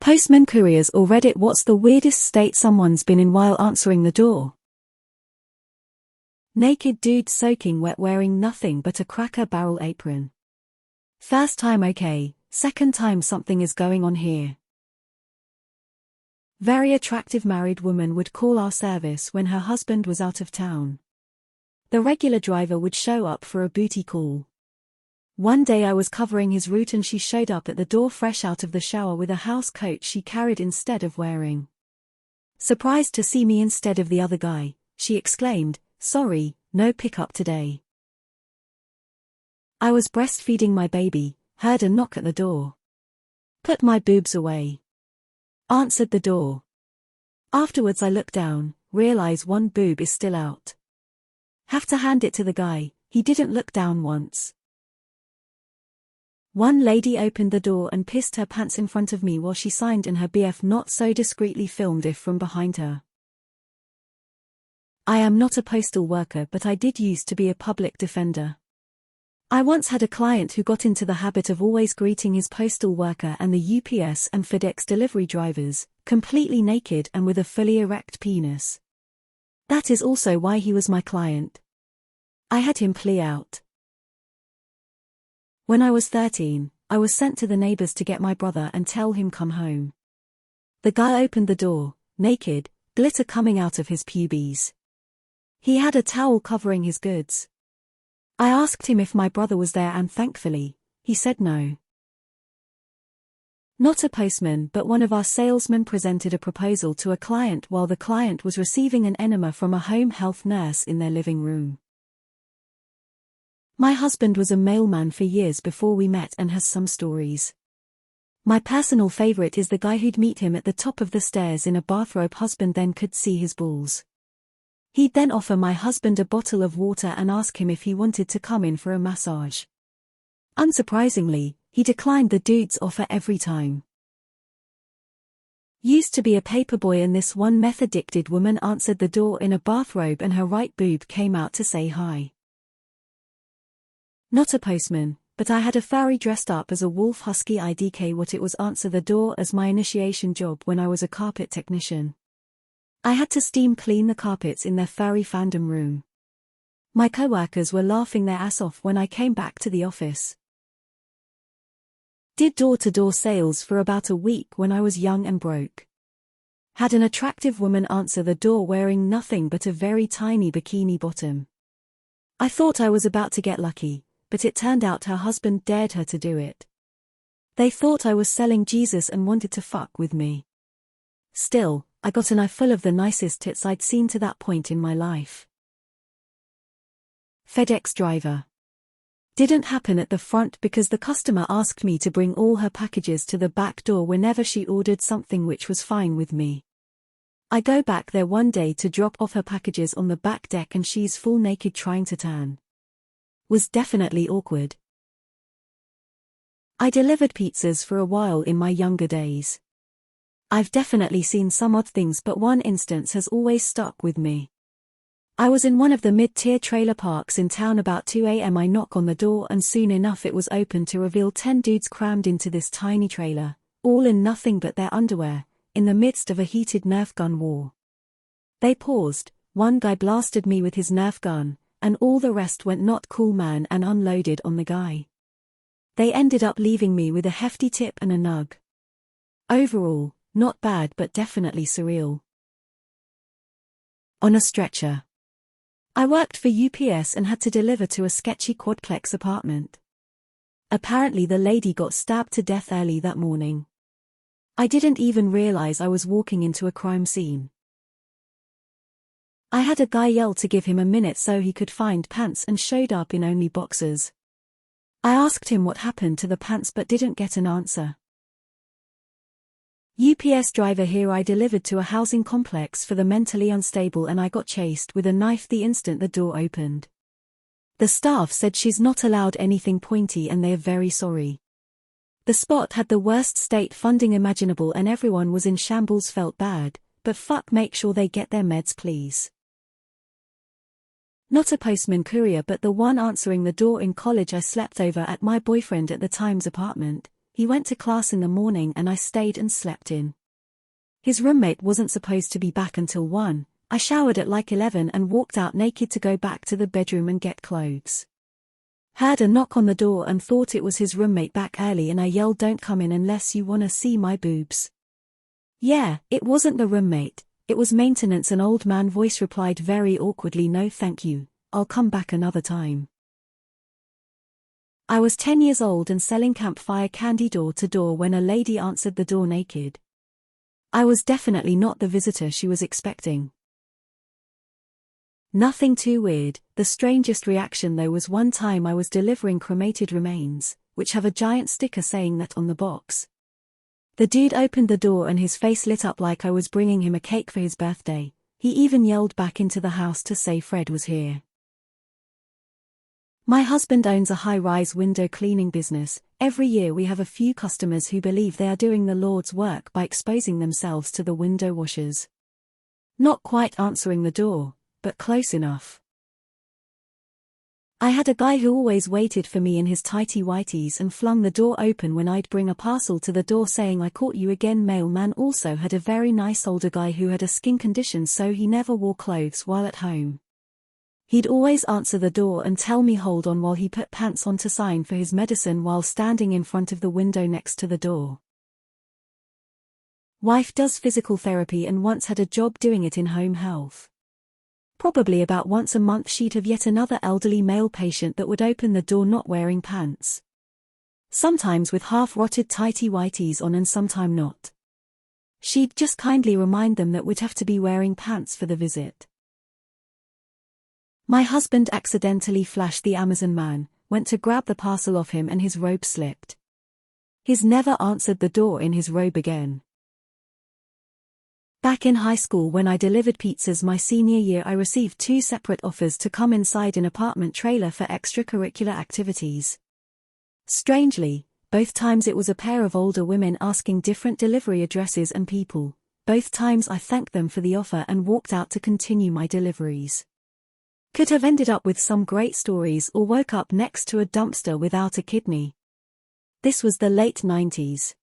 Postmen, couriers, or Reddit. What's the weirdest state someone's been in while answering the door? Naked dude soaking wet wearing nothing but a Cracker Barrel apron. First time okay, second time something is going on here. Very attractive married woman would call our service when her husband was out of town. The regular driver would show up for a booty call. One day I was covering his route and she showed up at the door fresh out of the shower with a house coat she carried instead of wearing. Surprised to see me instead of the other guy, she exclaimed, "Sorry, no pickup today." I was breastfeeding my baby, heard a knock at the door. Put my boobs away. Answered the door. Afterwards I look down, realize one boob is still out. Have to hand it to the guy, he didn't look down once. One lady opened the door and pissed her pants in front of me while she signed and her BF not so discreetly filmed it from behind her. I am not a postal worker, but I did used to be a public defender. I once had a client who got into the habit of always greeting his postal worker and the UPS and FedEx delivery drivers, completely naked and with a fully erect penis. That is also why he was my client. I had him plea out. When I was 13, I was sent to the neighbors to get my brother and tell him come home. The guy opened the door, naked, glitter coming out of his pubes. He had a towel covering his goods. I asked him if my brother was there and thankfully, he said no. Not a postman but one of our salesmen presented a proposal to a client while the client was receiving an enema from a home health nurse in their living room. My husband was a mailman for years before we met and has some stories. My personal favorite is the guy who'd meet him at the top of the stairs in a bathrobe. Husband then could see his balls. He'd then offer my husband a bottle of water and ask him if he wanted to come in for a massage. Unsurprisingly, he declined the dude's offer every time. Used to be a paperboy and this one meth-addicted woman answered the door in a bathrobe and her right boob came out to say hi. Not a postman, but I had a furry dressed up as a wolf husky. IDK what it was answer the door as my initiation job when I was a carpet technician. I had to steam clean the carpets in their furry fandom room. My coworkers were laughing their ass off when I came back to the office. Did door-to-door sales for about a week when I was young and broke. Had an attractive woman answer the door wearing nothing but a very tiny bikini bottom. I thought I was about to get lucky, but it turned out her husband dared her to do it. They thought I was selling Jesus and wanted to fuck with me. Still, I got an eye full of the nicest tits I'd seen to that point in my life. FedEx driver. Didn't happen at the front because the customer asked me to bring all her packages to the back door whenever she ordered something, which was fine with me. I go back there one day to drop off her packages on the back deck and she's full naked trying to tan. Was definitely awkward. I delivered pizzas for a while in my younger days. I've definitely seen some odd things, but one instance has always stuck with me. I was in one of the mid-tier trailer parks in town about 2 a.m. I knock on the door and soon enough it was open to reveal 10 dudes crammed into this tiny trailer, all in nothing but their underwear, in the midst of a heated Nerf gun war. They paused, one guy blasted me with his Nerf gun, and all the rest went not cool man and unloaded on the guy. They ended up leaving me with a hefty tip and a nug. Overall, not bad but definitely surreal. On a stretcher. I worked for UPS and had to deliver to a sketchy quadplex apartment. Apparently the lady got stabbed to death early that morning. I didn't even realize I was walking into a crime scene. I had a guy yell to give him a minute so he could find pants and showed up in only boxers. I asked him what happened to the pants but didn't get an answer. UPS driver here. I delivered to a housing complex for the mentally unstable and I got chased with a knife the instant the door opened. The staff said she's not allowed anything pointy and they're very sorry. The spot had the worst state funding imaginable and everyone was in shambles. Felt bad, but fuck, make sure they get their meds please. Not a postman courier but the one answering the door. In college I slept over at my boyfriend at the time's apartment. he went to class in the morning and I stayed and slept in. His roommate wasn't supposed to be back until 1. I showered at like 11 and walked out naked to go back to the bedroom and get clothes. Heard a knock on the door and thought it was his roommate back early and I yelled, "Don't come in unless you wanna see my boobs." Yeah, it wasn't the roommate, it was maintenance. An old man voice replied very awkwardly, "No thank you, I'll come back another time." I was 10 years old and selling campfire candy door to door when a lady answered the door naked. I was definitely not the visitor she was expecting. Nothing too weird. The strangest reaction though was one time I was delivering cremated remains, which have a giant sticker saying that on the box. The dude opened the door and his face lit up like I was bringing him a cake for his birthday. He even yelled back into the house to say Fred was here. My husband owns a high-rise window cleaning business. Every year we have a few customers who believe they are doing the Lord's work by exposing themselves to the window washers. Not quite answering the door, but close enough. I had a guy who always waited for me in his tighty-whities and flung the door open when I'd bring a parcel to the door saying, "I caught you again." Mailman also had a very nice older guy who had a skin condition, so he never wore clothes while at home. He'd always answer the door and tell me hold on while he put pants on to sign for his medicine while standing in front of the window next to the door. Wife does physical therapy and once had a job doing it in home health. Probably about once a month she'd have yet another elderly male patient that would open the door not wearing pants. Sometimes with half-rotted tighty-whities on and sometime not. She'd just kindly remind them that we'd have to be wearing pants for the visit. My husband accidentally flashed the Amazon man, went to grab the parcel off him and his robe slipped. He's never answered the door in his robe again. Back in high school when I delivered pizzas my senior year, I received 2 separate offers to come inside an apartment trailer for extracurricular activities. Strangely, both times it was a pair of older women asking different delivery addresses and people. Both times I thanked them for the offer and walked out to continue my deliveries. Could have ended up with some great stories or woke up next to a dumpster without a kidney. This was the late 90s.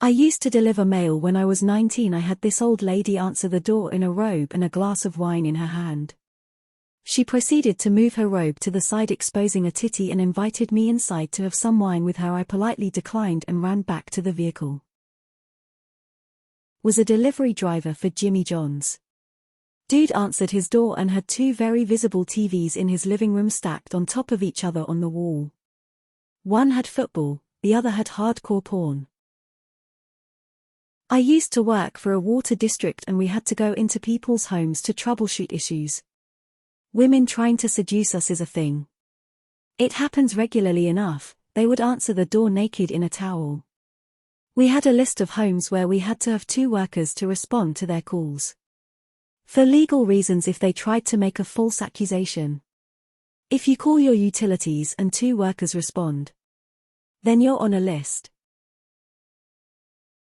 I used to deliver mail when I was 19. I had this old lady answer the door in a robe and a glass of wine in her hand. She proceeded to move her robe to the side exposing a titty and invited me inside to have some wine with her. I politely declined and ran back to the vehicle. Was a delivery driver for Jimmy John's. Dude answered his door and had 2 very visible TVs in his living room stacked on top of each other on the wall. One had football, the other had hardcore porn. I used to work for a water district and we had to go into people's homes to troubleshoot issues. Women trying to seduce us is a thing. It happens regularly enough. They would answer the door naked in a towel. We had a list of homes where we had to have 2 workers to respond to their calls. For legal reasons if they tried to make a false accusation. If you call your utilities and 2 workers respond, then you're on a list.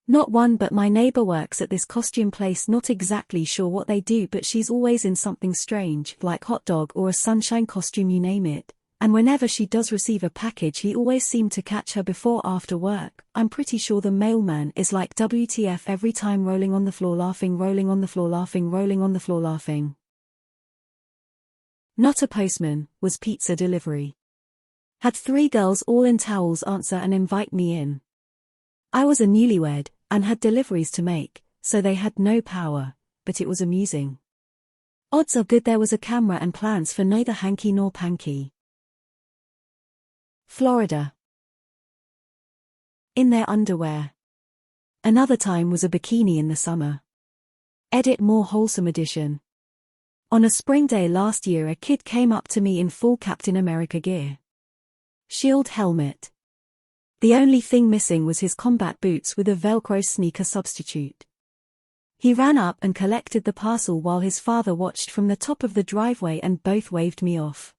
Not one but my neighbor works at this costume place, not exactly sure what they do but she's always in something strange, like hot dog or a sunshine costume, you name it, and whenever she does receive a package he always seemed to catch her before after work. I'm pretty sure the mailman is like WTF every time, rolling on the floor laughing, rolling on the floor laughing, rolling on the floor laughing. Not a postman, was pizza delivery. Had 3 girls all in towels answer and invite me in. I was a newlywed, and had deliveries to make, so they had no power, but it was amusing. Odds are good there was a camera and plans for neither hanky nor panky. Florida. In their underwear. Another time was a bikini in the summer. Edit more wholesome edition. On a spring day last year a kid came up to me in full Captain America gear. Shield helmet. The only thing missing was his combat boots with a Velcro sneaker substitute. He ran up and collected the parcel while his father watched from the top of the driveway and both waved me off.